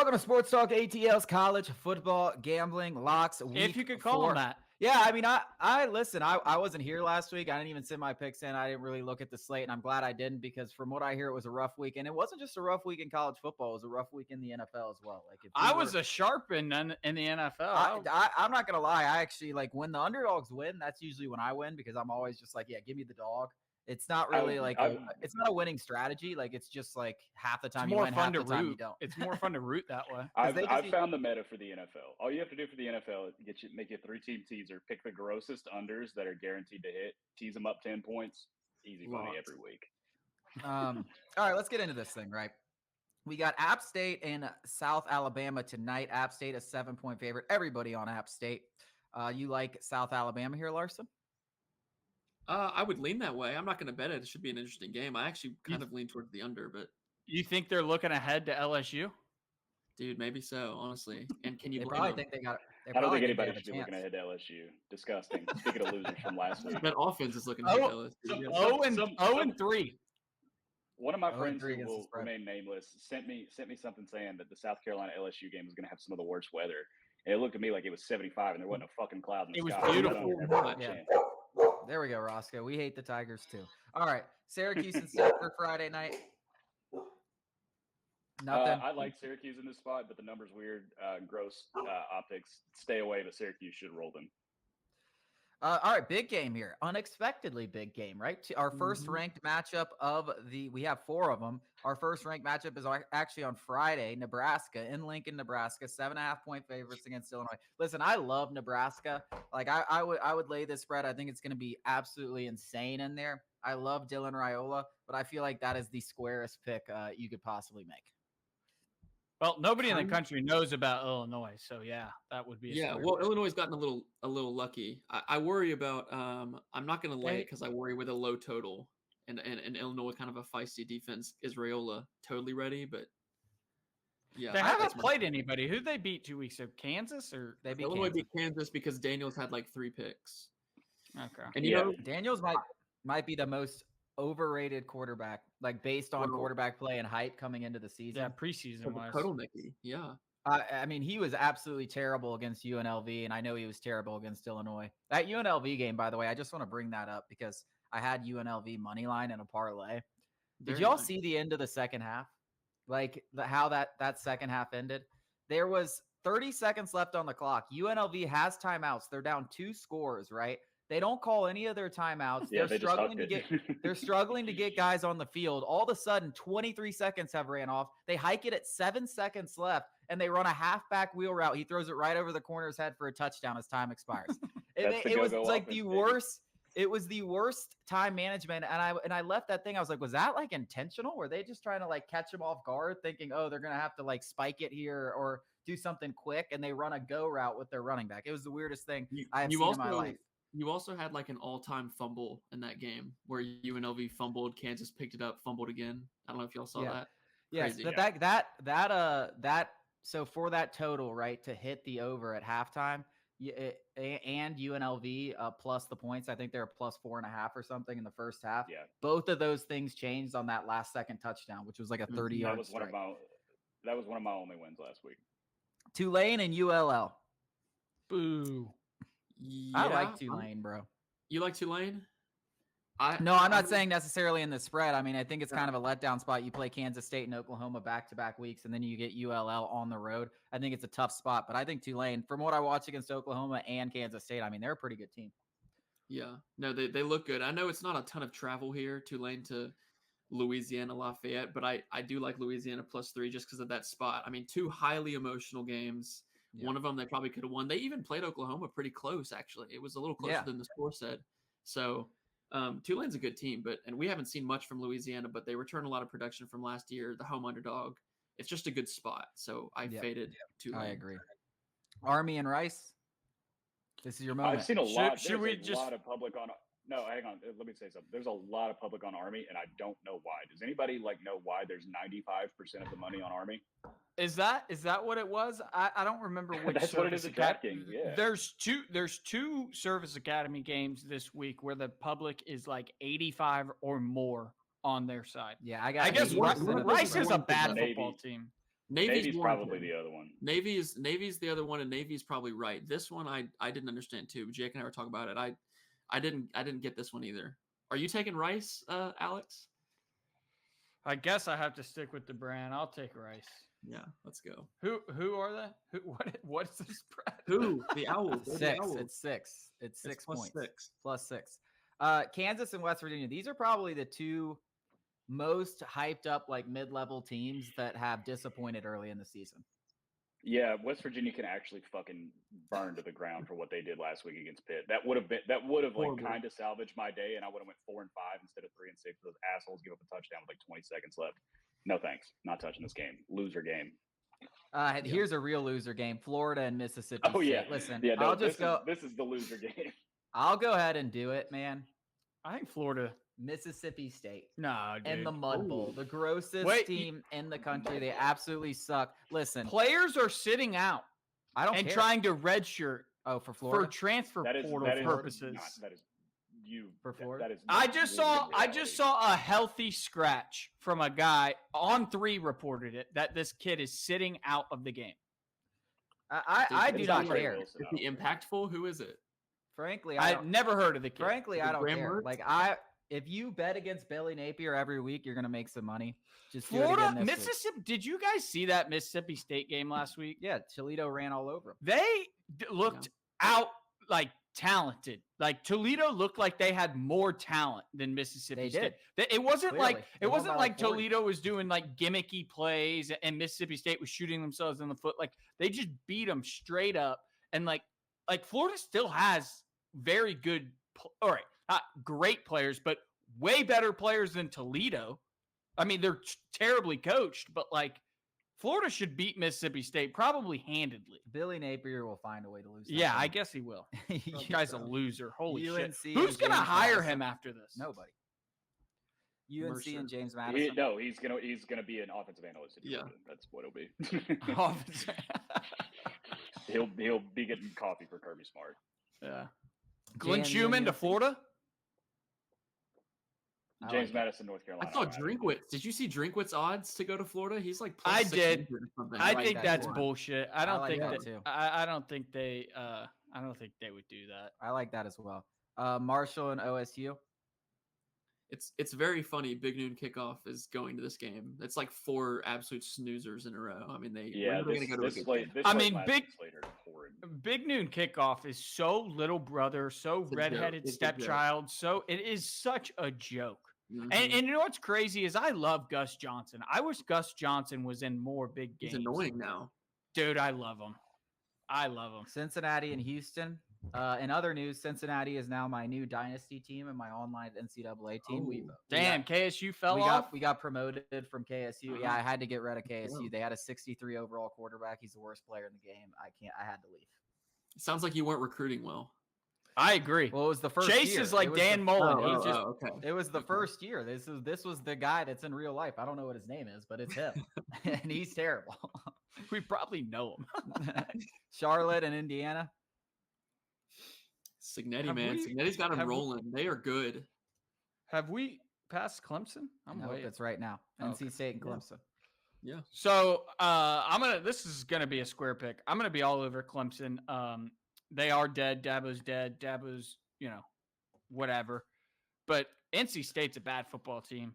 Welcome to Sports Talk ATL's college football gambling locks. If you could call them that. Yeah, I mean, I listen, I wasn't here last week. I didn't even send my picks in. I didn't really look at the slate, and I'm glad I didn't because from what I hear, it was a rough week. And it wasn't just a rough week in college football. It was a rough week in the NFL as well. Like I was a sharp in the NFL. I'm not going to lie. I actually, like, when the underdogs win, that's usually when I win because I'm always just like, yeah, give me the dog. It's not really it's not a winning strategy. Like, it's just like half the time you win, half the time you don't. It's more fun to root that way. I've found the meta for the NFL. All you have to do for the NFL is make a 3-team teaser, pick the grossest unders that are guaranteed to hit, tease them up 10 points, easy money every week. All right, let's get into this thing, right? We got App State and South Alabama tonight. App State a 7-point favorite. Everybody on App State. You like South Alabama here, Larson? I would lean that way. I'm not going to bet it. It should be an interesting game. I actually kind of lean towards the under, but you think they're looking ahead to LSU? Dude, maybe so, honestly. And can you blame probably them? Think they got it. I don't think anybody should be looking ahead to LSU. Disgusting. Speaking of losers from last week. That offense is looking ahead to LSU. 0-3. One of my friends who will remain nameless sent me something saying that the South Carolina LSU game was going to have some of the worst weather. And it looked to me like it was 75 and there wasn't a fucking cloud in the sky. It was beautiful. Yeah. There we go, Roscoe. We hate the Tigers too. All right, Syracuse and Stanford Friday night. Nothing. I like Syracuse in this spot, but the number's weird. Gross optics. Stay away, but Syracuse should roll them. All right, big game here. Unexpectedly big game, right? Our first ranked matchup we have 4 of them. Our first ranked matchup is actually on Friday, Nebraska in Lincoln, Nebraska, 7.5-point favorites against Illinois. Listen, I love Nebraska. Like I would lay this spread. I think it's going to be absolutely insane in there. I love Dylan Raiola, but I feel like that is the squarest pick you could possibly make. Well, nobody in the country knows about Illinois, so yeah, that would be. Well, Illinois has gotten a little lucky. I worry about. I'm not going to lay it because I worry with a low total, and Illinois kind of a feisty defense. Is Raiola totally ready? But yeah, they haven't played anybody. Who they beat 2 weeks ago? Kansas or they beat Illinois Kansas. beat Kansas because Daniels had like 3 picks. Okay, and you know Daniels might be the most overrated quarterback, like based on quarterback play and height coming into the season. Yeah, preseason wise. Yeah. I mean, he was absolutely terrible against UNLV, and I know he was terrible against Illinois. That UNLV game, by the way, I just want to bring that up because I had UNLV money line in a parlay. Did y'all see the end of the second half? Like how that second half ended? There was 30 seconds left on the clock. UNLV has timeouts. They're down 2 scores, right? They don't call any of their timeouts. Yeah, they're struggling to get guys on the field. All of a sudden, 23 seconds have ran off. They hike it at 7 seconds left, and they run a half-back wheel route. He throws it right over the corner's head for a touchdown as time expires. It was like the worst. It was the worst time management, and I left that thing. I was like, was that like intentional? Were they just trying to like catch him off guard, thinking, oh, they're gonna have to like spike it here or do something quick, and they run a go route with their running back? It was the weirdest thing I've seen in my life. You also had like an all-time fumble in that game where UNLV fumbled, Kansas picked it up, fumbled again. I don't know if y'all saw that. Yes, Crazy. but so for that total, right, to hit the over at halftime, and UNLV plus the points, I think they're plus 4.5 or something in the first half. Yeah, both of those things changed on that last second touchdown, which was like a 30-yard strike. That was one of my only wins last week. Tulane and ULL. Boo. Yeah, I like Tulane, bro. You like Tulane? I'm not saying necessarily in the spread. I mean, I think it's kind of a letdown spot. You play Kansas State and Oklahoma back-to-back weeks, and then you get ULL on the road. I think it's a tough spot, but I think Tulane, from what I watched against Oklahoma and Kansas State, I mean, they're a pretty good team. Yeah. No, they look good. I know it's not a ton of travel here, Tulane to Louisiana Lafayette, but I do like Louisiana +3 just because of that spot. I mean, 2 highly emotional games. Yeah. One of them they probably could have won. They even played Oklahoma pretty close, actually. It was a little closer than the score said. So Tulane's a good team, and we haven't seen much from Louisiana, but they return a lot of production from last year, the home underdog. It's just a good spot. So I faded Tulane. I agree. Army and Rice, this is your moment. I've seen a lot. There's a lot of public on. No, hang on. Let me say something. There's a lot of public on Army, and I don't know why. Does anybody know why there's 95% of the money on Army? Is that what it was? I don't remember which. That's what it is at DraftKings. Yeah. There's two Service Academy games this week where the public is like 85 or more on their side. Yeah, I guess Rice is a bad football team. Navy's probably the other one. Navy's the other one, and Navy's probably right. This one I didn't understand too. Jake and I were talking about it. I didn't get this one either. Are you taking Rice, Alex? I guess I have to stick with the brand. I'll take Rice. Yeah, let's go. Who are they? What's the spread? Who? The Owls. Six. The Owls. It's 6. It's 6 points. Plus 6. Kansas and West Virginia. These are probably the two most hyped up like mid-level teams that have disappointed early in the season. Yeah, West Virginia can actually fucking burn to the ground for what they did last week against Pitt. That would have like kind of salvaged my day, and I would have went 4-5 instead of 3-6. Those assholes give up a touchdown with like 20 seconds left. No thanks, not touching this game. Loser game. Here's a real loser game: Florida and Mississippi Oh State. yeah, Listen, yeah. No, I'll just go. This is the loser game. I'll go ahead and do it, man. I think Florida. Mississippi State. No, dude. And the Mud Bowl, the grossest team in the country. They absolutely suck. Listen, players are sitting out. I don't and care. trying to redshirt. Oh, for Florida, for transfer portal purposes. For Florida. That is. I just saw a healthy scratch from a guy on 3 reported it that this kid is sitting out of the game. I do not care. Is he impactful? Who is it? Frankly, I've never heard of the kid. Frankly, I don't care. Like if you bet against Billy Napier every week, you're gonna make some money. Just Florida, Mississippi. Did you guys see that Mississippi State game last week? Yeah, Toledo ran all over them. They looked out like talented. Like Toledo looked like they had more talent than Mississippi State. It wasn't Clearly. like Toledo was doing like gimmicky plays and Mississippi State was shooting themselves in the foot. Like they just beat them straight up. And like Florida still has very good, all right, not great players, but way better players than Toledo. I mean, they're terribly coached, but like Florida should beat Mississippi State probably handedly. Billy Napier will find a way to lose. Yeah, I guess he will. This guy's a loser. Holy UNC shit. Who's going to hire him after this? Nobody. UNC Mercer. And James Madison. He's gonna be an offensive analyst. Yeah, that's what it'll be. He'll be getting coffee for Kirby Smart. Yeah. Glenn Schumann to Florida. James Madison, North Carolina. I saw Drinkwitz. Did you see Drinkwitz odds to go to Florida? He's like I did. I like think that that's too. bullshit. I don't think that that. too. I don't think they. I don't think they would do that. I like that as well. Marshall and OSU. It's very funny. Big Noon Kickoff is going to this game. It's like 4 absolute snoozers in a row. I mean, Big Noon Kickoff is so little brother, so redheaded stepchild. So it is such a joke. Mm-hmm. And you know what's crazy is I love Gus Johnson. I wish Gus Johnson was in more big games. He's annoying now. Dude, I love him. Cincinnati and Houston. In other news, Cincinnati is now my new dynasty team and my online NCAA team. KSU fell off. We got promoted from KSU. Yeah, I had to get rid of KSU. They had a 63 overall quarterback. He's the worst player in the game. I had to leave. It sounds like you weren't recruiting well. I agree. Well, it was the first Chase year. is like Dan Mullen. It was the first year. This was the guy that's in real life. I don't know what his name is, but it's him. And he's terrible. We probably know him. Charlotte and Indiana. Signetti, man. Signetti's got him rolling. They are good. Have we passed Clemson? That's right now. NC State and Clemson. Yeah. So this is gonna be a square pick. I'm gonna be all over Clemson. They are dead. Dabo's dead. Dabo's, whatever. But NC State's a bad football team.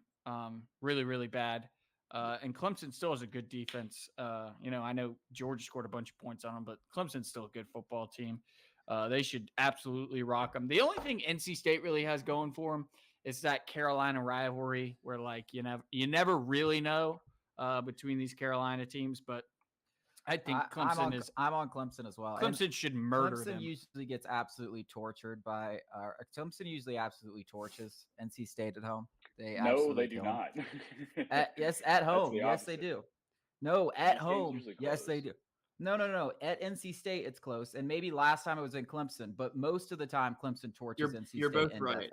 Really, really bad. And Clemson still has a good defense. I know Georgia scored a bunch of points on them, but Clemson's still a good football team. They should absolutely rock them. The only thing NC State really has going for them is that Carolina rivalry where, you never really know between these Carolina teams, but I think Clemson I'm on Clemson as well. Clemson should murder them. Clemson usually gets absolutely tortured by Clemson usually absolutely torches NC State at home. They do not. At home. Yes, they do. No, at home. Yes, they do. No. At NC State, it's close. And maybe last time it was in Clemson, but most of the time Clemson torches NC State. You're both right.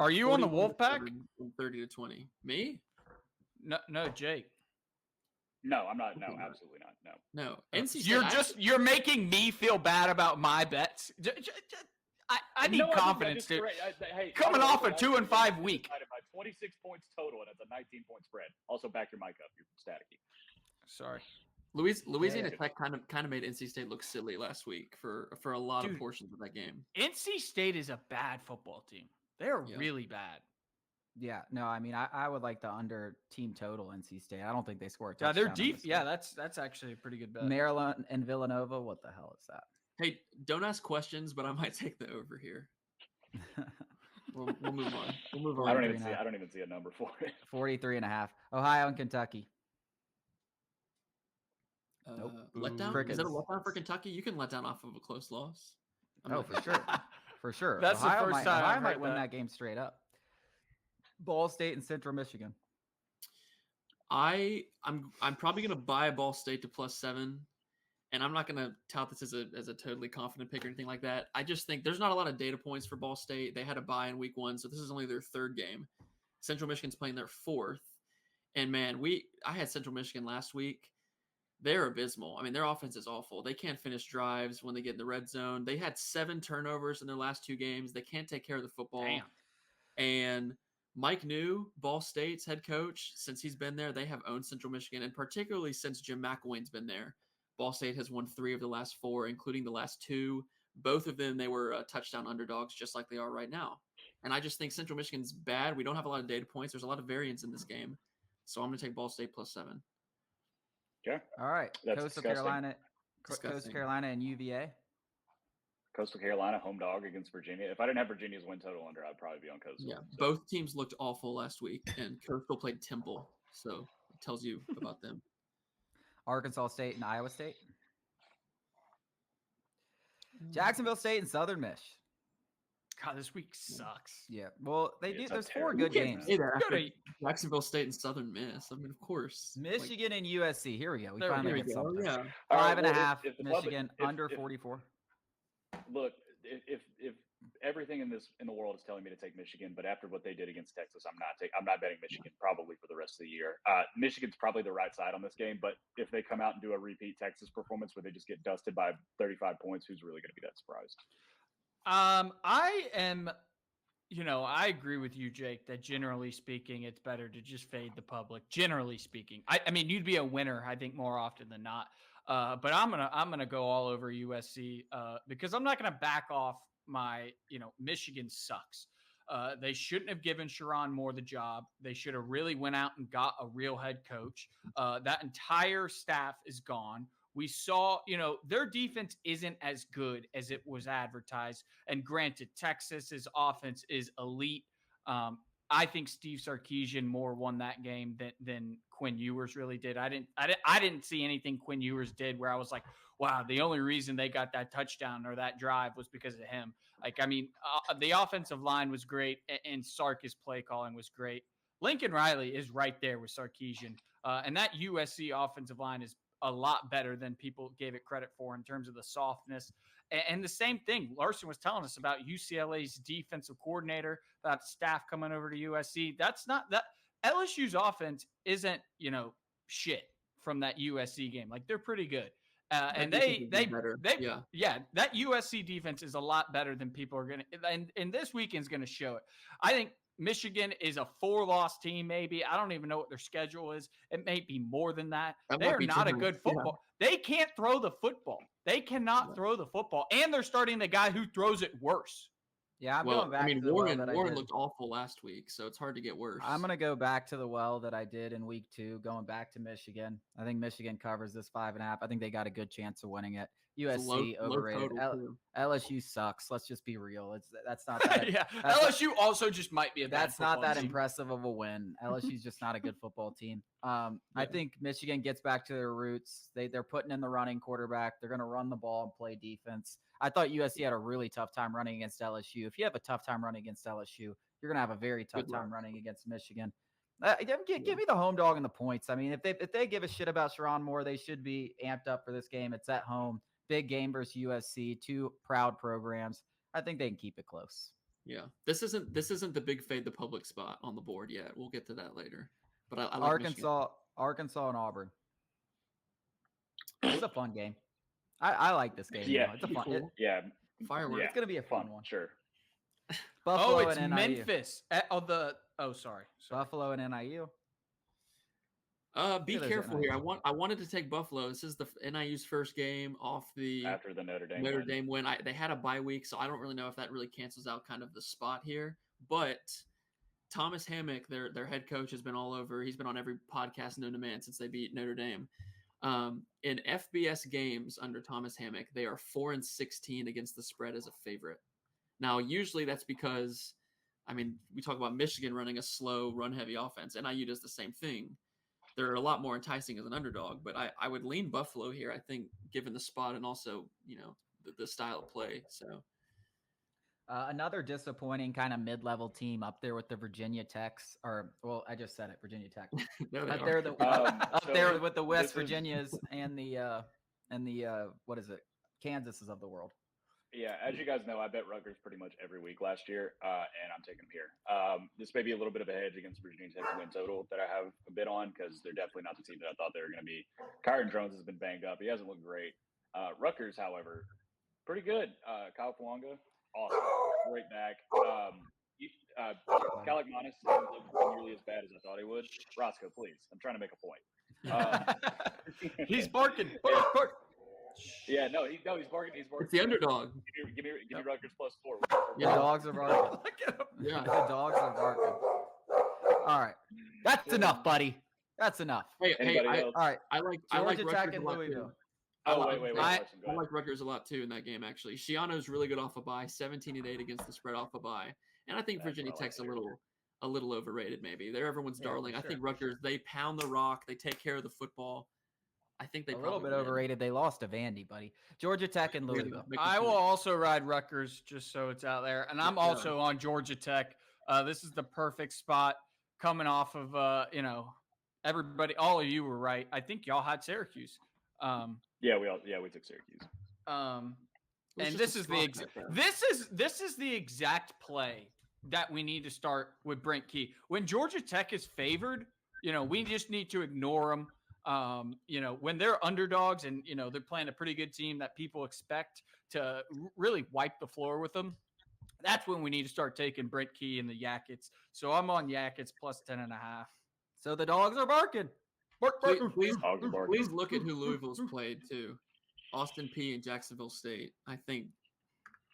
Are you on the Wolfpack? 30-20. Me? No, Jake. No, I'm not. No, absolutely not. No. NC State. You're making me feel bad about my bets. I need confidence, dude. Coming off a 2-5 week. By 26 points total, and it's a 19-point spread. Also, back your mic up. You're staticky. Sorry. Louisiana Yeah. Tech kind of made NC State look silly last week for a lot of Dude. portions of that game. NC State is a bad football team. They're Yeah. really bad. Yeah, no, I mean, I would like the under team total NC State. I don't think they score a Yeah, touchdown. they're in deep. this Yeah, game. that's actually a pretty good bet. Maryland and Villanova. What the hell is that? Hey, don't ask questions, but I might take the over here. We'll move on. We'll move on. I 43.5. don't even see a number for it. 43.5. Ohio and Kentucky. Nope. Letdown? Crickets. Is that a letdown for Kentucky? You can let down off of a close loss. Oh, for sure. For sure. That's the Ohio first might, time Ohio I've might heard win that. that game straight up. Ball State and Central Michigan. I'm probably gonna buy Ball State to +7, and I'm not gonna tout this as a totally confident pick or anything like that. I just think there's not a lot of data points for Ball State. They had a bye in week 1, so this is only their 3rd game. Central Michigan's playing their 4th, and man, I had Central Michigan last week. They're abysmal. I mean, their offense is awful. They can't finish drives when they get in the red zone. They had 7 turnovers in their last 2 games. They can't take care of the football. Damn. And Mike New, Ball State's head coach, since he's been there, they have owned Central Michigan, and particularly since Jim McElwain's been there, Ball State has won 3 of the last 4, including the last 2. Both of them, they were touchdown underdogs, just like they are right now. And I just think Central Michigan's bad. We don't have a lot of data points. There's a lot of variance in this game. So I'm going to take Ball State +7. Okay. All right. That's Coastal disgusting. Carolina. Coastal Disgusting. Carolina and UVA. Coastal Carolina home dog against Virginia. If I didn't have Virginia's win total under, I'd probably be on Coastal. Yeah, So. both teams looked awful last week, and Coastal played Temple, so it tells you about them. Arkansas State and Iowa State. Jacksonville State and Southern Miss. God, this week sucks. Yeah. Well, they It's do. a There's 4 terrible good game. games. Say that Go after to- Jacksonville State and Southern Miss. I mean, of course. Michigan and USC. Here we go. We There we finally Here we get go. something. Yeah. All right, 5.5. if the public- Michigan if- under if- 44. Look, if everything in the world is telling me to take Michigan, but after what they did against Texas, I'm not betting Michigan probably for the rest of the year. Michigan's probably the right side on this game, but if they come out and do a repeat Texas performance where they just get dusted by 35 points, who's really going to be that surprised? I am, I agree with you, Jake, that generally speaking, it's better to just fade the public. Generally speaking, I mean, you'd be a winner, I think, more often than not. But I'm gonna go all over USC because I'm not gonna back off my, Michigan sucks. They shouldn't have given Sharon Moore the job. They should have really went out and got a real head coach. That entire staff is gone. We saw, their defense isn't as good as it was advertised. And granted, Texas's offense is elite. I think Steve Sarkisian more won that game than Quinn Ewers really did. I didn't see anything Quinn Ewers did where I was like, wow, the only reason they got that touchdown or that drive was because of him. Like, I mean, the offensive line was great, and Sark's play calling was great. Lincoln Riley is right there with Sarkisian, and that USC offensive line is a lot better than people gave it credit for in terms of the softness. And the same thing Larsen was telling us about UCLA's defensive coordinator, that staff coming over to USC. That's not that LSU's offense isn't, shit from that USC game. Like, they're pretty good. And that USC defense is a lot better than people are going to, and this weekend's going to show it. I think Michigan is a 4-loss team, maybe. I don't even know what their schedule is. It may be more than that. They're not a good football. Yeah. They can't throw the football. They cannot throw the football. And they're starting the guy who throws it worse. Yeah, I'm going back to the Warren Warren looked awful last week, so it's hard to get worse. I'm going to go back to the well that I did in week 2, going back to Michigan. I think Michigan covers this 5.5. I think they got a good chance of winning it. USC overrated. LSU sucks. Let's just be real. That's not that. Yeah, LSU also just might be a bad That's not that team. impressive of a win. LSU's just not a good football team. I think Michigan gets back to their roots. They're putting in the running quarterback. They're going to run the ball and play defense. I thought USC had a really tough time running against LSU. If you have a tough time running against LSU, you're going to have a very tough time running against Michigan. Give me the home dog and the points. I mean, if they give a shit about Sharon Moore, they should be amped up for this game. It's at home. Big game versus USC, 2 proud programs. I think they can keep it close. Yeah, this isn't the big fade the public spot on the board yet. We'll get to that later. But I like Arkansas and Auburn. It's a fun game. I like this game. Yeah, it's a fun. cool. Fireworks. Yeah. It's gonna be a fun one. Sure. Buffalo it's and NIU. Memphis. Sorry. Buffalo and NIU. Be those careful NIUs. here. I wanted to take Buffalo. This is the NIU's first game off the After the Notre Dame Notre win. Dame win. They had a bye week, so I don't really know if that really cancels out kind of the spot here. But Thomas Hammock, their head coach, has been all over. He's been on every podcast known to man since they beat Notre Dame. In FBS games under Thomas Hammock, they are 4-16 against the spread as a favorite. Now, usually that's because, I mean, we talk about Michigan running a slow, run-heavy offense. NIU does the same thing. They're a lot more enticing as an underdog, but I would lean Buffalo here, I think, given the spot and also, the style of play. So Another disappointing kind of mid-level team up there with the Virginia Techs, I just said it, Virginia Tech. there Up they there, are. up So there with the West this is- Virginias and the what is it, Kansases of the world. Yeah, as you guys know, I bet Rutgers pretty much every week last year, and I'm taking them here. This may be a little bit of a hedge against Virginia Tech's win total that I have a bit on because they're definitely not the team that I thought they were going to be. Kyron Drones has been banged up. He hasn't looked great. Rutgers, however, pretty good. Kyle Fuanga, awesome. Great back. Kalik Manis hasn't looked nearly as bad as I thought he would. Roscoe, please. I'm trying to make a point. He's barking. Bark. Yeah, he's barking. He's barking. It's the underdog. Give me Rutgers +4. The dogs are barking. Look at him. Yeah. The dogs are barking. All right, that's enough, buddy. That's enough. Hey, Anybody else? All right, I like Georgia Rutgers Tech a and lot, too. Louisville. Oh, wait. I Larson, go I ahead. like Rutgers a lot too in that game. Actually, Shiano's really good off a bye, 17-8 against the spread off a bye, and I think That's Virginia what I like Tech's to hear. a little overrated. Maybe they're everyone's Yeah, darling. for I sure, think for Rutgers they pound the rock, they take care of the football. I think they A little probably bit win. overrated. They lost to Vandy, buddy. Georgia Tech and Louisville. Make the I will point. also ride Rutgers just so it's out there, and I'm Yeah. also on Georgia Tech. This is the perfect spot coming off of everybody. All of you were right. I think y'all had Syracuse. Yeah, we took Syracuse. It was And just this a is spot the back there. this is the exact play that we need to start with Brent Key. When Georgia Tech is favored, we just need to ignore them. When they're underdogs and they're playing a pretty good team that people expect to really wipe the floor with them, that's when we need to start taking Brent Key and the Yakets. So I'm on Yakets +10.5. So the dogs are barking. Bark, bark. Please Dogs are barking. look at who Louisville's played too. Austin P and Jacksonville State. I think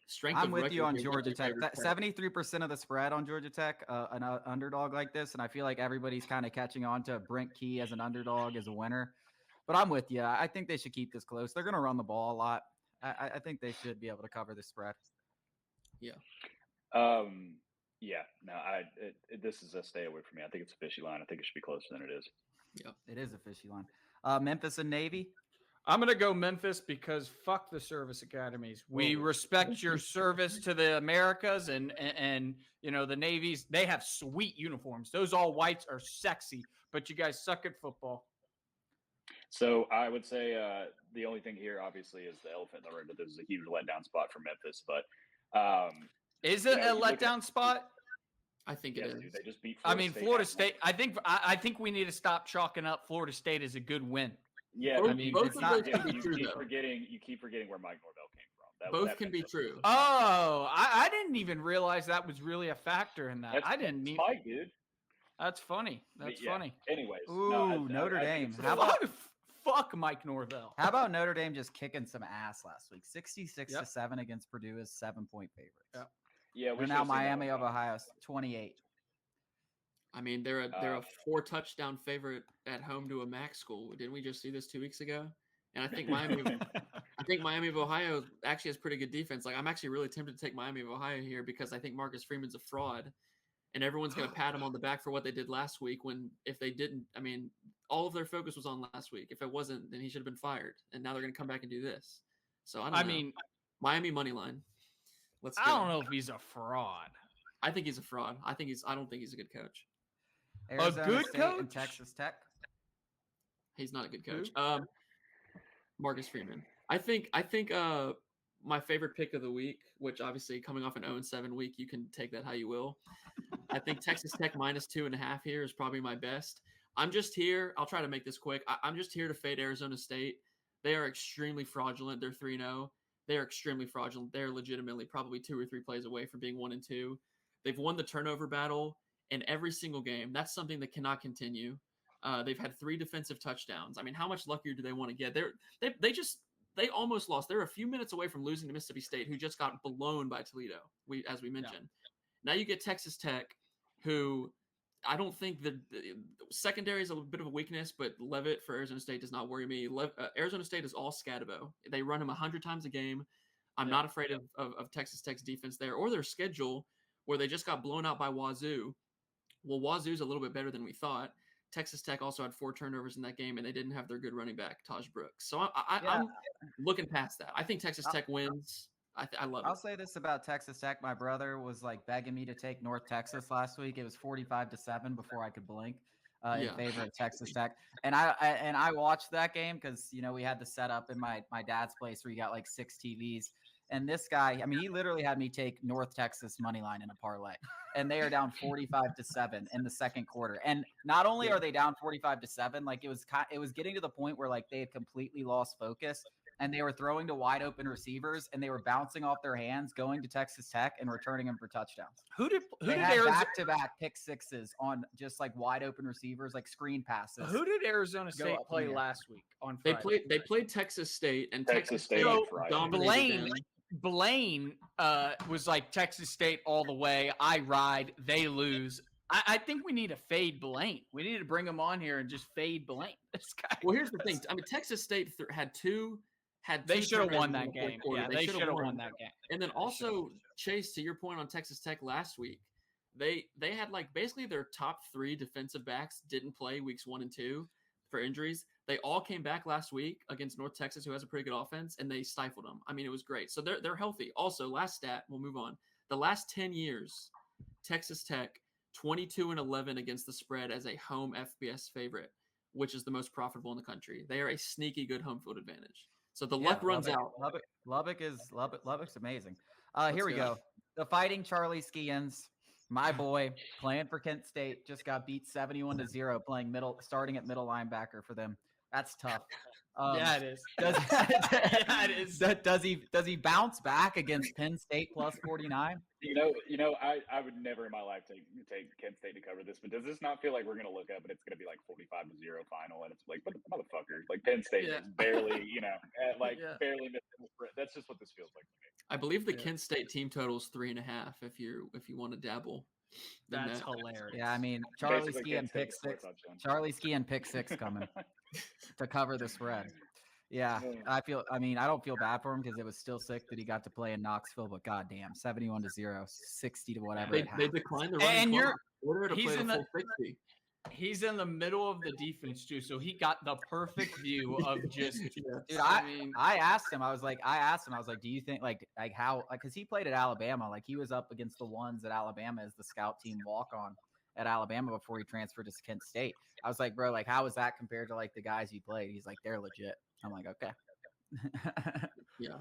strength. I'm of with you record, on they're Georgia definitely Tech. favored That 73% of the spread on Georgia Tech, an underdog like this, and I feel like everybody's kind of catching on to Brent Key as an underdog, as a winner. But I'm with you. I think they should keep this close. They're going to run the ball a lot. I think they should be able to cover the spread. This is a stay away from me. I think it's a fishy line. I think it should be closer than it is. It is a fishy line. Memphis and Navy. I'm going to go Memphis because fuck the service academies. We respect your service to the Americas and the Navies. They have sweet uniforms. Those all whites are sexy, but you guys suck at football. So I would say the only thing here, obviously, is the elephant in the room. But this is a huge letdown spot for Memphis. But Is it a you look at- letdown spot? I think it yes, is. dude, they just beat. Florida last State. night. I think we need to stop chalking up Florida State as a good win. Yeah, Both- I mean, both it's of not. those can be You true, keep though. forgetting. You keep forgetting where Mike Norvell came from. Both that can be matchup true. was- Oh, I didn't even realize that was really a factor in that. That's, I didn't it's even. Mike, dude. That's funny. But That's yeah, funny. Anyways, Ooh, Notre I think Dame. it's- How about- Fuck Mike Norvell. How about Notre Dame just kicking some ass last week? 66 Yep. to 7 against Purdue is 7-point favorites. Yep. Yeah, we They're should've now seen that Miami one of coming. Ohio 28. I mean, they're a 4 touchdown favorite at home to a MAC school. Didn't we just see this 2 weeks ago? And I think Miami of Ohio actually has pretty good defense. Like, I'm actually really tempted to take Miami of Ohio here because I think Marcus Freeman's a fraud, and everyone's going to pat him on the back for what they did last week. When if they didn't, I mean, all of their focus was on last week. If it wasn't, then he should have been fired. And now they're going to come back and do this. So I don't know. mean, Miami money line. Let's. I go. don't know if he's a fraud. I think he's a fraud. I don't think he's a good coach. Arizona good State and coach? Texas Tech. He's not a good Who? coach. Marcus Freeman. I think my favorite pick of the week, which obviously coming off an 0-7 week, you can take that how you will. I think Texas Tech -2.5 here is probably my best. I'm just here. I'll try to make this quick. I'm just here to fade Arizona State. They are extremely fraudulent. They're 3-0. They are extremely fraudulent. They're legitimately probably 2 or 3 plays away from being 1-2. They've won the turnover battle in every single game. That's something that cannot continue. They've had 3 defensive touchdowns. I mean, how much luckier do they want to get? They almost lost. They're a few minutes away from losing to Mississippi State, who just got blown by Toledo. As we mentioned. Now you get Texas Tech, who I don't think the secondary is a bit of a weakness, but Levitt for Arizona State does not worry me. Arizona State is all Scatabo. They run him 100 times a game. I'm not afraid of Texas Tech's defense there or their schedule, where they just got blown out by Wazoo. Well, Wazoo's a little bit better than we thought. Texas Tech also had 4 turnovers in that game, and they didn't have their good running back, Taj Brooks. So I'm looking past that. I think Texas Tech wins. I love it. I'll say this about Texas Tech. My brother was like begging me to take North Texas last week. It was 45-7 before I could blink in favor of Texas Tech. And I watched that game because, we had the setup in my dad's place where you got like 6 TVs. And this guy, I mean, he literally had me take North Texas money line in a parlay, and they are down 45-7 in the second quarter. And not only are they down 45-7, like it was getting to the point where like they had completely lost focus, and they were throwing to wide open receivers, and they were bouncing off their hands, going to Texas Tech and returning them for touchdowns. Who did Arizona back-to-back pick sixes on just like wide open receivers, like screen passes? Who did Arizona State play last week on Friday? They played Texas State, and Texas State dominated them. Blaine was like Texas State all the way. I ride, they lose. I think we need to fade Blaine. We need to bring him on here and just fade Blaine. This guy. Well, here's the thing. I mean, Texas State had two. They should have won that game. Yeah, they should have won that game. And then also, Chase, to your point on Texas Tech last week, they had like basically their top 3 defensive backs didn't play weeks 1 and 2 for injuries. They all came back last week against North Texas, who has a pretty good offense, and they stifled them. I mean, it was great. So they're healthy. Also, last stat, we'll move on. The last 10 years, Texas Tech 22-11 against the spread as a home FBS favorite, which is the most profitable in the country. They are a sneaky good home field advantage. So the luck runs out. Lubbock's amazing. Here we go. The Fighting Charlie Skians, my boy, playing for Kent State, just got beat 71-0, starting at middle linebacker for them. That's tough. Yeah, it is. Does he bounce back against Penn State plus 49? I would never in my life take Kent State to cover this, but does this not feel like we're going to look up and it's going to be like 45-0 final, and it's like, what the motherfucker? Like Penn State is barely, barely missing the spread. That's just what this feels like to me. I believe the Kent State team total is 3.5. If you want to dabble. That's hilarious. Yeah, I mean, Charlie Ski and pick six coming to cover the spread. Yeah, I don't feel bad for him because it was still sick that he got to play in Knoxville, but goddamn, 71-0, 60 to whatever. They declined the running and he's in the middle of the defense too, so he got the perfect view of just. Dude, I asked him, do you think like how, because he played at Alabama, like he was up against the ones at Alabama as the scout team walk on at Alabama before he transferred to Kent State. I was like, bro, like how is that compared to like the guys he played? He's like, they're legit. I'm like, okay. Yeah.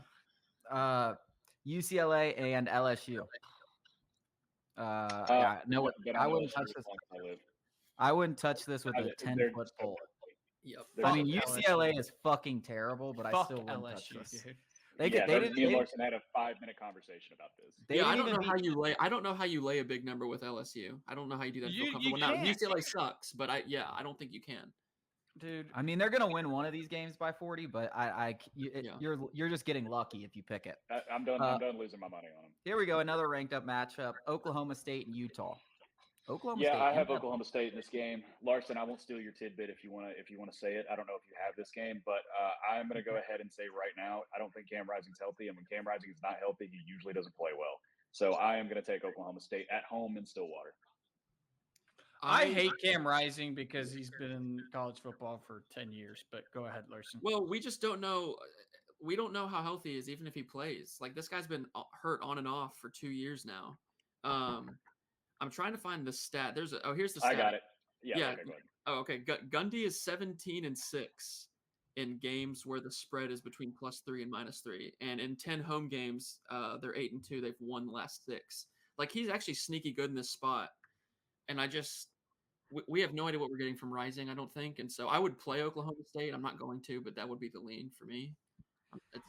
UCLA and LSU. No, I wouldn't touch this. I wouldn't touch this with a 10-foot pole. Yep. I mean, UCLA is fucking terrible, but I still wouldn't touch this. Me and Larsen had a 5-minute conversation about this. I don't know how you lay a big number with LSU. I don't know how you do that. Now UCLA sucks, but I don't think you can. Dude, I mean, they're gonna win one of these games by 40, but you're just getting lucky if you pick it. I'm done losing my money on them. Here we go, another ranked up matchup: Oklahoma State and Utah. I have Oklahoma State in this game. Larsen, I won't steal your tidbit if you want to say it. I don't know if you have this game, but I'm going to go ahead and say right now, I don't think Cam Rising's healthy, and when Cam Rising is not healthy, he usually doesn't play well. So I am going to take Oklahoma State at home in Stillwater. I hate Cam Rising because he's been in college football for 10 years, but go ahead, Larsen. Well, we just don't know. We don't know how healthy he is, even if he plays. Like, this guy's been hurt on and off for 2 years now. I'm trying to find the stat. Here's the stat. I got it. Yeah. Okay, go ahead. Okay. Gundy is 17-6 in games where the spread is between +3 and -3. And in 10 home games, they're 8-2. They've won the last 6. Like, he's actually sneaky good in this spot. And we have no idea what we're getting from Rising, I don't think. And so I would play Oklahoma State. I'm not going to, but that would be the lean for me.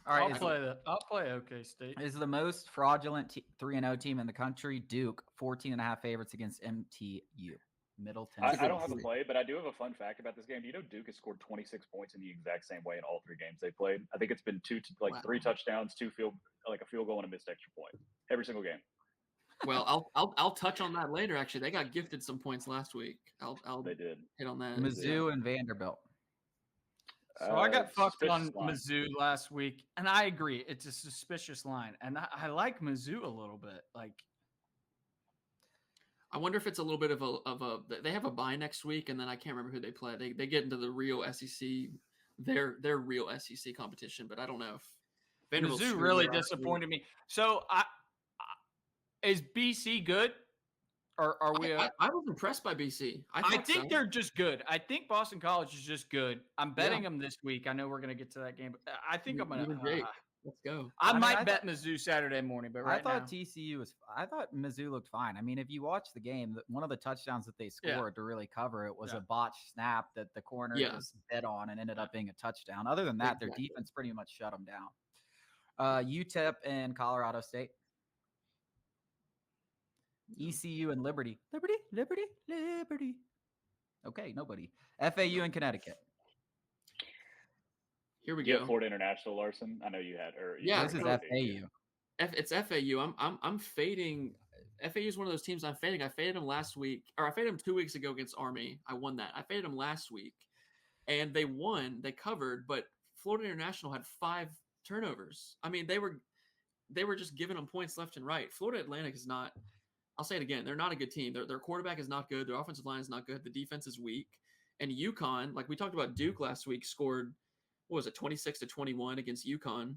All right, I'll play OK State. Is the most fraudulent 3-0 team in the country, Duke, 14.5 favorites against MTU. Middle I Tennessee. don't have a play, but I do have a fun fact about this game. Do you know Duke has scored 26 points in the exact same way in all 3 games they played? I think it's been Wow. 3 touchdowns, a field goal, and a missed extra point every single game. Well, I'll touch on that later. Actually, they got gifted some points last week. I'll They did. hit on that. Mizzou and Vanderbilt. So I got fucked on suspicious line. Mizzou last week, and I agree. It's a suspicious line, and I like Mizzou a little bit. Like, I wonder if it's a little bit of a they have a bye next week, and then I can't remember who they play. They get into the real SEC, their real SEC competition, but I don't know if Vanderbilt's Mizzou screwed really their last week. disappointed me. So is BC good? Or are we? I was impressed by BC. I think they're just good. I think Boston College is just good. I'm betting them this week. I know we're gonna get to that game, but I think I'm gonna. Let's go. I might bet Mizzou Saturday morning, but right I thought now, TCU was. I thought Mizzou looked fine. I mean, if you watch the game, one of the touchdowns that they scored to really cover it was a botched snap that the corner just bet on and ended up being a touchdown. Other than that, their defense pretty much shut them down. UTEP and Colorado State. ECU and Liberty. Liberty. Okay, nobody. FAU and Connecticut. Here we You go. Florida International, Larson. I know you had. This is FAU. It's FAU. I'm fading. FAU is one of those teams I'm fading. I faded them last week, or I faded them 2 weeks ago against Army. I won that. I faded them last week, and they won. They covered, but Florida International had 5 turnovers. I mean, they were just giving them points left and right. Florida Atlantic is not. I'll say it again. They're not a good team. Their quarterback is not good. Their offensive line is not good. The defense is weak. And UConn, like we talked about, Duke last week scored, 26-21 against UConn.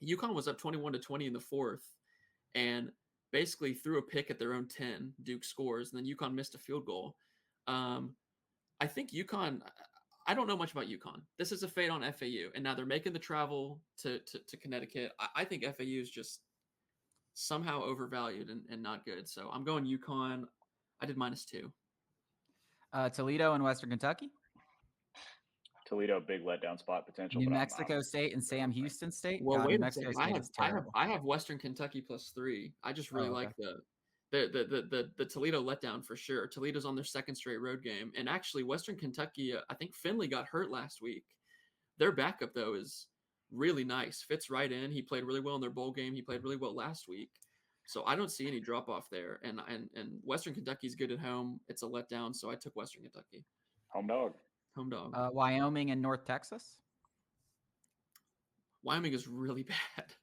UConn was up 21-20 in the 4th, and basically threw a pick at their own 10. Duke scores, and then UConn missed a field goal. I think UConn. I don't know much about UConn. This is a fade on FAU, and now they're making the travel to Connecticut. I think FAU is just somehow overvalued and not good. So I'm going UConn. I did -2. Toledo and Western Kentucky. Toledo, big letdown spot potential. New Mexico State and Sam Houston State. Well, wait New a Mexico second. State is terrible. I have Western Kentucky +3. I just really like the Toledo letdown for sure. Toledo's on their 2nd straight road game, and actually Western Kentucky. I think Finley got hurt last week. Their backup though is really nice. Fits right in. He played really well in their bowl game. He played really well last week. So I don't see any drop off there. And Western Kentucky's good at home. It's a letdown, so I took Western Kentucky. Home dog. Wyoming and North Texas. Wyoming is really bad.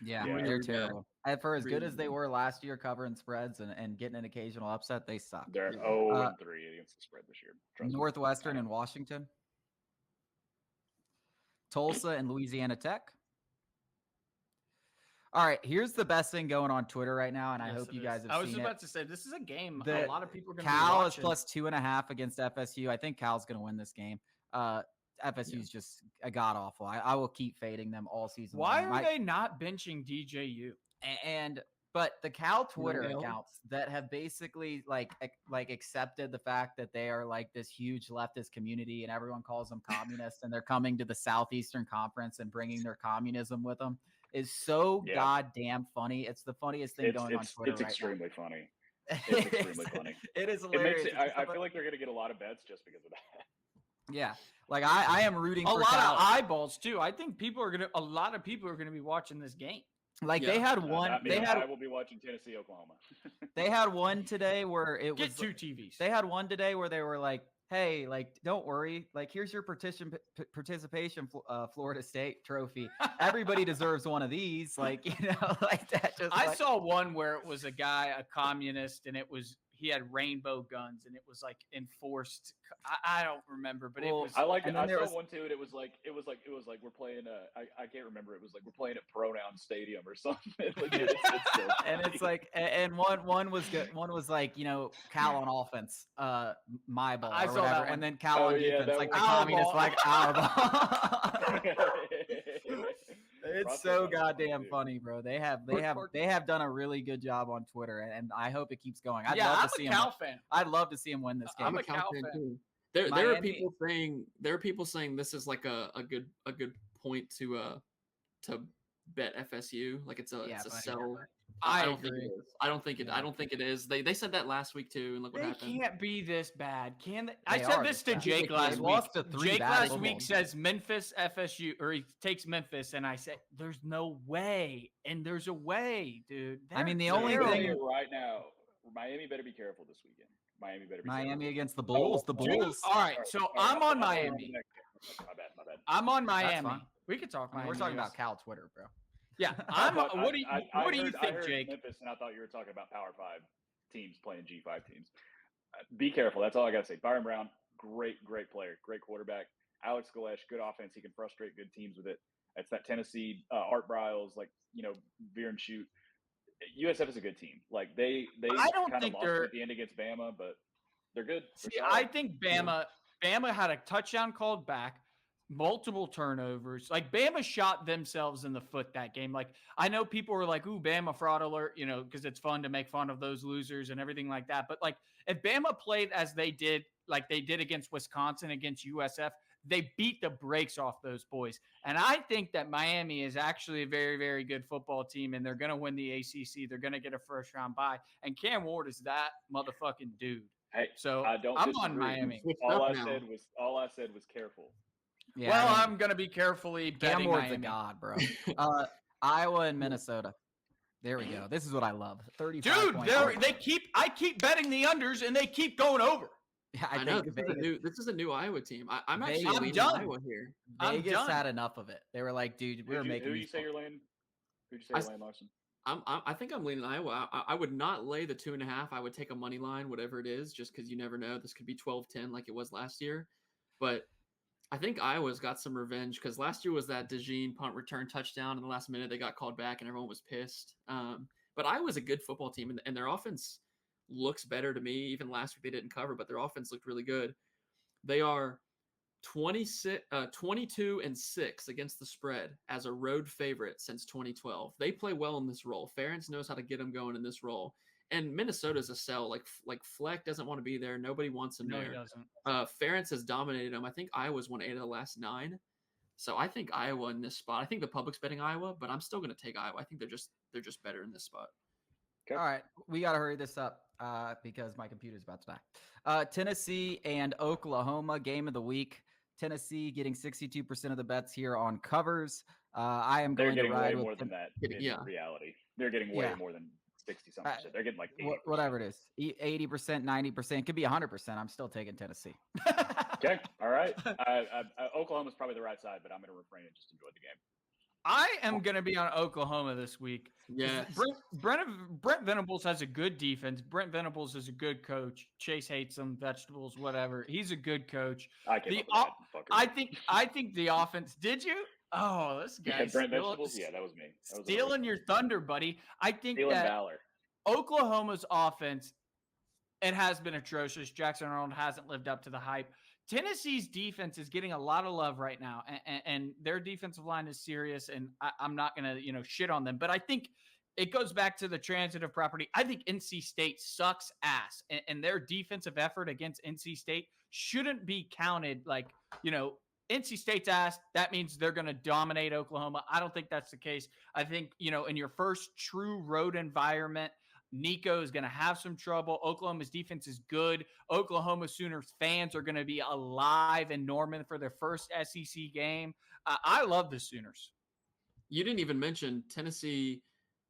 Yeah, Yeah. they're Really terrible. And for as good Really as they bad. were last year covering spreads and getting an occasional upset, they suck. They're 0-3 against the spread this year. Trust me. Northwestern and Washington. Tulsa and Louisiana Tech. All right, here's the best thing going on Twitter right now, and I Yes, hope it you is. guys have I was seen about it. to say this is a game The a lot of people are going to be Cal is watching. plus 2.5 against FSU. I think Cal's going to win this game. FSU is just a god awful. I will keep fading them all season. Why long. are they not benching DJU? But the Cal Twitter Well. accounts that have basically like accepted the fact that they are like this huge leftist community and everyone calls them communists and they're coming to the Southeastern Conference and bringing their communism with them is so goddamn funny. It's the funniest thing going on Twitter It's right extremely funny. now. It's extremely funny. It is It hilarious. makes it, I feel like they're going to get a lot of bets just because of that. Yeah. Like I am rooting A for lot Cal. of eyeballs too. I think a lot of people are gonna be watching this game. Like Yeah. they had one. Not me. They had I will be watching Tennessee, Oklahoma. they had one today where it Get was 2 TVs. They had one today where they were like, "Hey, like, don't worry. Like, here's your participation Florida State trophy. Everybody deserves one of these." Like, like that. Just I like, saw one where it was a guy, a communist, and he had rainbow guns, and it was like enforced. I don't remember, but it Well, was. I like it. And then I there saw was- one too, and it was like we're playing. I can't remember. It was like we're playing at Pronoun Stadium or something. Like, it's so and funny. it's like, and one was good. One was like, Cal on offense, my ball, I or saw whatever, that one. and then Cal Oh, on yeah, defense, that like the one. Our communist, ball. like our ball. It's Process so on that one, goddamn too. funny, bro. They have done a really good job on Twitter, and I hope it keeps going. I'd yeah, love I'm to see a him. Cal fan. I'd love to see him win this game. I'm a Cal fan. too. There are Miami- people saying this is like a good point to bet FSU. Like it's a Yeah, it's a buddy. sell I don't think it is. I don't think it is. They said that last week too, and look what They happened. can't be this bad, can they? They I said are this this to bad. Jake They last week. lost to 3 Jake bad last football week teams. says Memphis FSU, or he takes Memphis, and I said, "There's no way," and there's a way, dude. I mean, the They're only I'll tell thing- terrible. you right now, Miami better be careful this weekend. Miami better be Miami careful. against the Bulls. The Dude, Bulls. all right, Sorry, so sorry, I'm on I'll- Miami. My bad. I'm on That's Miami. fine. We could talk I mean, Miami. we're talking yes. about Cal Twitter, bro. Yeah, I I'm. thought- What do you I think, heard Jake? Memphis, and I thought you were talking about Power 5 teams playing G5 teams. Be careful. That's all I got to say. Byron Brown, great player, great quarterback. Alex Galesh, good offense. He can frustrate good teams with it. It's that Tennessee Art Briles, veer and shoot. USF is a good team. Like they I don't kind of think lost they're- at the end against Bama, but they're good. They're See, solid. I think Bama had a touchdown called back, multiple turnovers. Like Bama shot themselves in the foot that game. Like I know people were like, "Ooh, Bama fraud alert," because it's fun to make fun of those losers and everything like that. But like if Bama played as they did, like they did against Wisconsin, against USF, they beat the brakes off those boys. And I think that Miami is actually a very, very good football team, and they're going to win the ACC. They're going to get a first round bye. And Cam Ward is that motherfucking dude. Hey, So I don't I'm disagree. on Miami. All I said was careful. Yeah, Well, I mean, I'm going to be carefully Cam betting Ward's a Miami. god, bro. Iowa and Minnesota. There we go. This is what I love. 35 Dude, points. I keep betting the unders, and they keep going over. Yeah, I know this is a new Iowa team. I'm actually Vegas- leaning done. Iowa here. I'm Vegas done. had enough of it. They were like, dude, we were making Who these you say calls. you're laying? Who'd you say I you're laying, Larson? I think I'm leaning Iowa. I would not lay the 2.5. I would take a money line, whatever it is, just because you never know. This could be 12-10 like it was last year. But I think Iowa's got some revenge because last year was that DeJean punt return touchdown in the last minute. They got called back and everyone was pissed. But Iowa's a good football team, and their offense looks better to me. Even last week they didn't cover, but their offense looked really good. They are 22-6 against the spread as a road favorite since 2012. They play well in this role. Ferentz knows how to get them going in this role. And Minnesota's a sell. Like Fleck doesn't want to be there. Nobody wants him No, there. he doesn't. Ferentz has dominated them. I think Iowa's won 8 of the last 9. So I think Iowa in this spot. I think the public's betting Iowa, but I'm still going to take Iowa. I think they're just better in this spot. Okay. All right, we got to hurry this up because my computer's about to die. Tennessee and Oklahoma, game of the week. Tennessee getting 62% of the bets here on covers. I am They're going to getting ride way with more than that in Yeah. reality. They're getting way Yeah. more than 60-something percent. They're getting like 80%. whatever it is, 80%, 90%, could be 100%. I'm still taking Tennessee. Okay, all right. Oklahoma's probably the right side, but I'm going to refrain and just enjoy the game. I am going to be on Oklahoma this week. Yeah. Brent Venables has a good defense. Brent Venables is a good coach. Chase hates him, vegetables, whatever. He's a good coach. I came The up with that, fucker. I think the offense. Did you? Oh, this Yeah, guy's Brent Vegetables? Yeah, that was me. That was stealing your thunder, buddy. I think Stealing that valor. Oklahoma's offense, it has been atrocious. Jackson Arnold hasn't lived up to the hype. Tennessee's defense is getting a lot of love right now, and their defensive line is serious, and I'm not going to shit on them. But I think it goes back to the transitive property. I think NC State sucks ass, and their defensive effort against NC State shouldn't be counted like, NC State's ass. That means they're going to dominate Oklahoma. I don't think that's the case. I think, in your first true road environment, Nico is going to have some trouble. Oklahoma's defense is good. Oklahoma Sooners fans are going to be alive in Norman for their first SEC game. I love the Sooners. You didn't even mention Tennessee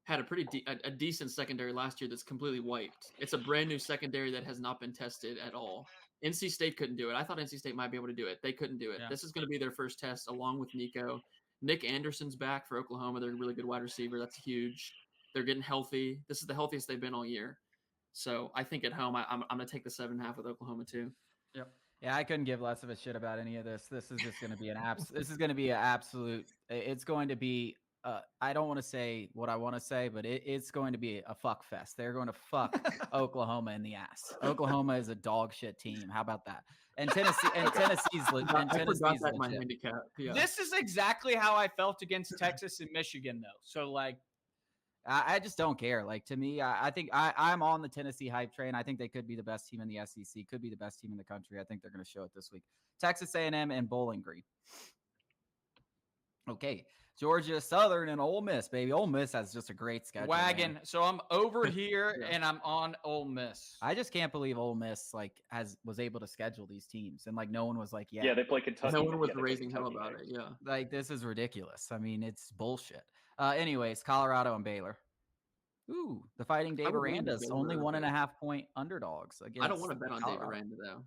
had a pretty a decent secondary last year that's completely wiped. It's a brand new secondary that has not been tested at all. NC State couldn't do it. I thought NC State might be able to do it. They couldn't do it. Yeah. This is going to be their first test along with Nico. Nick Anderson's back for Oklahoma. They're a really good wide receiver. That's huge. They're getting healthy. This is the healthiest they've been all year. So I think at home, I'm going to take the 7.5 with Oklahoma too. Yep. Yeah, I couldn't give less of a shit about any of this. This is just going to be this is going to be an absolute. It's going to be. I don't want to say what I want to say, but it's going to be a fuck fest. They're going to fuck Oklahoma in the ass. Oklahoma is a dog shit team. How about that? And Tennessee's I forgot that in my legit. handicap. Yeah. This is exactly how I felt against Texas and Michigan, though. So, like, I just don't care. Like, to me, I think I'm on the Tennessee hype train. I think they could be the best team in the SEC, could be the best team in the country. I think they're going to show it this week. Texas A&M and Bowling Green. Okay. Georgia Southern and Ole Miss, baby. Ole Miss has just a great schedule. Wagon. Man. So I'm over here Yeah. and I'm on Ole Miss. I just can't believe Ole Miss was able to schedule these teams and no one was like, Yeah, they play Kentucky. No one was they play raising hell Kentucky about next. it. Yeah. like this is ridiculous. I mean, it's bullshit. Anyways, Colorado and Baylor. Ooh, the Fighting Dave I would lean Aranda's Baylor only a 1.5 point underdogs against. I don't want to bet on Dave Colorado. Aranda though.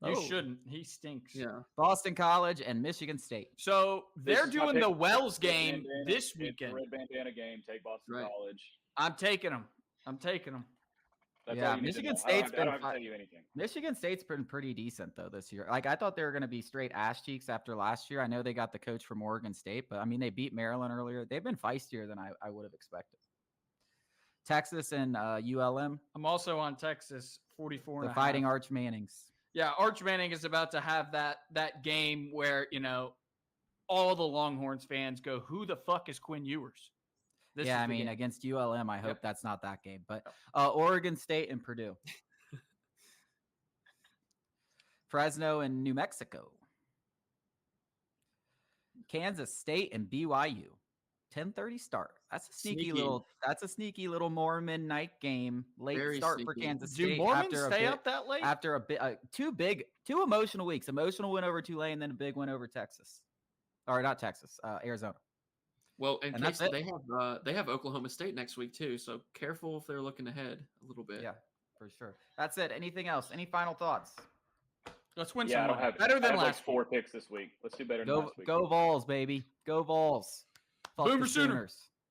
You Oh. shouldn't. He stinks. Yeah. Boston College and Michigan State. So This they're is my doing pick. the Wells Red game bandana. this It's the weekend. red bandana game. Take Boston Right. College. I'm taking them. That's Yeah, all you need to Michigan know. State's I don't been have to tell you anything. Michigan State's been pretty decent though this year. I thought they were going to be straight ass cheeks after last year. I know they got the coach from Oregon State, but I mean they beat Maryland earlier. They've been feistier than I would have expected. Texas and ULM, I'm also on Texas 44. the and a Fighting half. Arch Mannings. Yeah, Arch Manning is about to have that game where all the Longhorns fans go, "Who the fuck is Quinn Ewers?" This Yeah, is I the mean game. against ULM, I hope Yep. that's not that game. But Oregon State and Purdue, Fresno and New Mexico, Kansas State and BYU. 10:30 start. That's a sneaky little Mormon night game. Late Very start for sneaky. Kansas Do State. Mormons after a stay bit- up that late? After a bit, two emotional weeks. Emotional win over Tulane, then a big win over Texas, or not Texas, Arizona. Well, in And case that's they have Oklahoma State next week too, so careful if they're looking ahead a little bit. Yeah, for sure. That's it. Anything else? Any final thoughts? Let's win Yeah, I some don't money. have Better I than have last week. 4 picks this week. Let's do better than Go last week. go Vols, baby. Go Vols. Fuck Boomer the Sooner. Sooners.